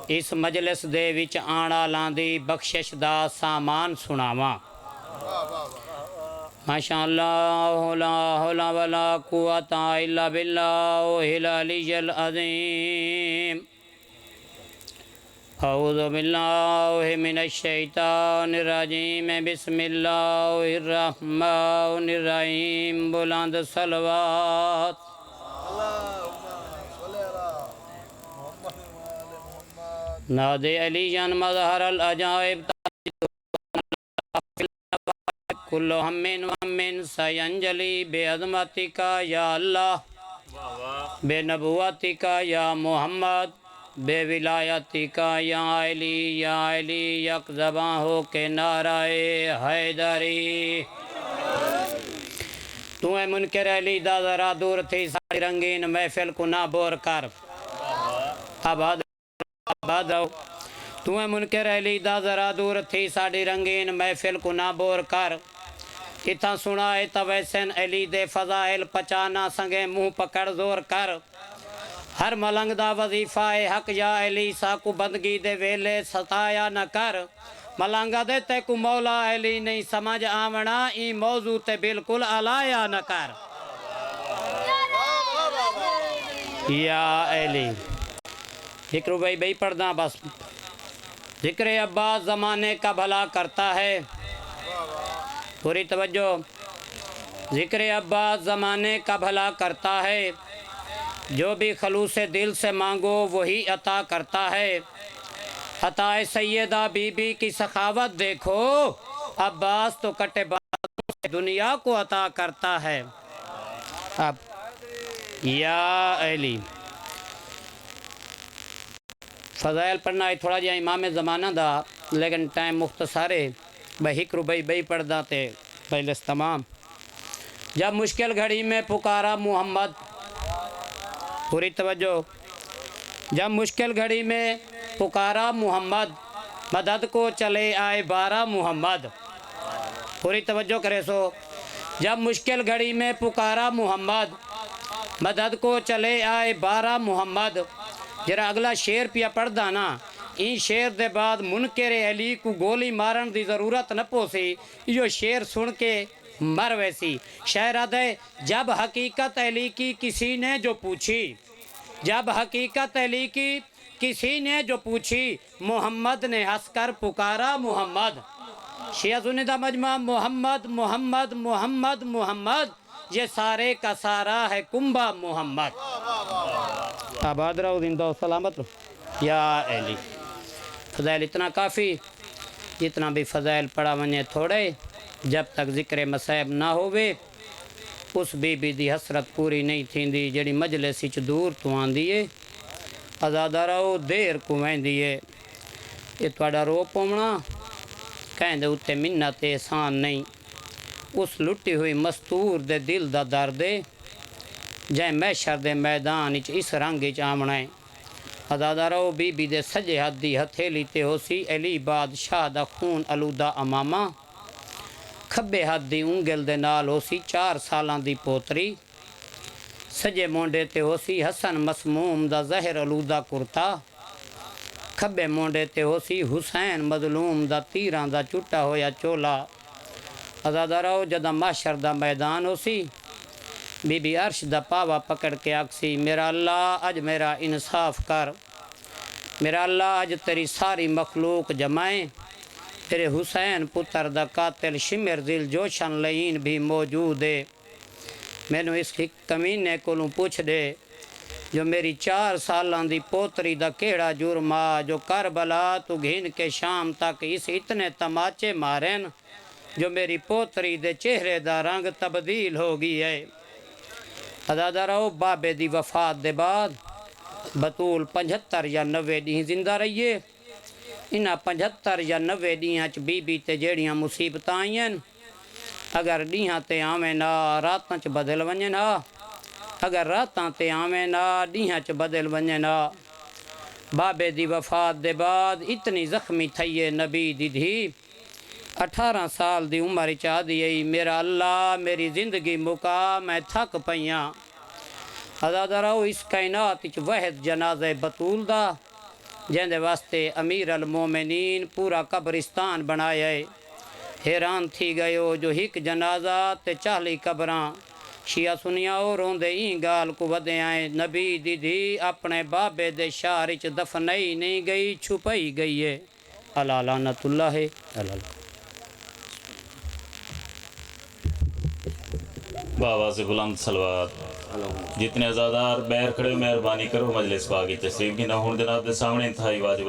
اس مجلس دے وچ آنا لاندی بخشش دا سامان سناواں ماشاءاللہ لا حول ولا قوت الا باللہ العلی العظیم اعوذ باللہ من الشیطان الرجیم بسم اللہ الرحمن الرحیم بلند صلوات ناد علی جان مظہر العجائب کل ہم سینجلی بے عظمتک یا اللہ بے نبوتک یا محمد بے ولایتک یا علی یک زباں ہو کے نعرہ حیدری تو اے منکر علی دا ذرا دور تھی ساری رنگین محفل کو نہ بور کر آباد رہو تو اے منکر علی دا ذرا دور تھی ساری رنگین محفل کو نہ بور کر اتھا سنائے تویسن علی دے فضائل پچانا سنگے منہ پکڑ زور کر ہر ملنگ دا وظیفہ حق یا علی ساکو بندگی دے ویلے ستایا نہ کر ملنگا دے تے کو مولا علی نہیں سمجھ آمنا ای موضوع تے بالکل علایا نہ کر یا علی ذکر بھائی پڑھنا بس ذکر عباس زمانے کا بھلا کرتا ہے پوری توجہ ذکر عباس زمانے کا بھلا کرتا ہے جو بھی خلوص دل سے مانگو وہی عطا کرتا ہے عطا سیدہ بی بی کی سخاوت دیکھو عباس تو کٹے بازوں سے دنیا کو عطا کرتا ہے اب یا علی فضائل پڑھنا ہے تھوڑا جہاں امام زمانہ دا لیکن ٹائم مختصر ہے بہک ربئی بئی پڑھ داتے پہلس تمام جب مشکل گھڑی میں پکارا محمد پوری توجہ جب مشکل گھڑی میں پکارا محمد مدد کو چلے آئے بارہ محمد پوری توجہ کرے سو جب مشکل گھڑی میں پکارا محمد مدد کو چلے آئے بارہ محمد جرا اگلا شیر پیا پڑھ دانا این شیر دے بعد منکر علی کو گولی مارن دی ضرورت نہ پوسی یہ شیر سن کے مر ویسی شاعرہ دے جب حقیقت علی کی کسی نے جو پوچھی جب حقیقت علی کی کسی نے جو پوچھی محمد نے ہنس کر پکارا محمد شیعہ سنیدہ مجمع محمد محمد محمد محمد یہ سارے کا سارا ہے کنبہ محمد آباد رہو زندہ و سلامت رہو یا علی فضائل اتنا کافی جتنا بھی فضائل پڑھا ونجے تھوڑے جب تک ذکر مصائب نہ ہوئے اس بی بی دی حسرت پوری نہیں تھیندی جڑی مجلس اچ دور تو آن دیئے آزادہ رہو دیر کو وین دیئے یہ توڑا رو پومنا کہیں دے اتے منت احسان نہیں اس لٹی ہوئی مستور دے دل دا دردے جائیں محشر دے میدان اچ اس رنگ اچ آمنائیں آزادہ رہو بی بی دے سجے حد دی ہتھیلی تے ہو سی علی بادشاہ دا خون علودہ امامہ کھبے حد دی انگل دے نال ہو سی 4 سالاں دی پوتری سجے مونڈے تے ہو سی حسن مسموم دا زہر علودہ کرتا کھبے مونڈے تے ہو سی حسین مظلوم دا تیران دا چٹا ہویا چولا آزادہ رہو جدہ محشر دا میدان ہو سی بی بی عرش دا پاوا پکڑ کے آکسی میرا اللہ اج میرا انصاف کر میرا اللہ اج تیری ساری مخلوق جمائیں تیرے حسین پتر دا قاتل شمر دل جوشن لئین بھی موجود ہے میں نے اس کمینے کولوں پوچھ دے جو میری 4 سالان دی پوتری دا کیڑا جرما جو کربلا تو گھن کے شام تک اس اتنے تماچے مارن جو میری پوتری دے چہرے دا رنگ تبدیل ہو گئی ہے آزادہ رہو بابے دی وفات دے بعد بطول 75 یا 90 دیں زندہ رہیے انہا 75 یا 90 دیاں چ بی بی تے جیڑیاں مصیبت آئیں اگر دیاں تے آمیں نا راتاں چ بدل ونجے نا اگر راتاں تے آمیں نا دیاں چ بدل ونجے نا بابے دی وفات دے بعد اتنی زخمی تھئیے نبی دی دھی 18 سال دی عمر چاہ دیئی میرا اللہ میری زندگی مکا میں تھک پئیاں آزادہ رہو اس کائنات چ وحد جنازہ بطول دا جندے واسطے امیر المومنین پورا قبرستان بنایا ہے حیران تھی گئے جو ہک جنازہ تے 40 قبراں شیعہ سنیاؤ روندے این گال کو ودے آئیں نبی دی دھی اپنے بابے دے شہر وچ دفنائی نہیں گئی چھپائی گئی ہے اللہ لعنت اللہ ہے اللہ بابا سے بلند صلوات جتنے ازادار بیر کھڑے ہو مہربانی کرو مجلس باغی تشریف کی نہ ہون دے سامنے انتہائی واجب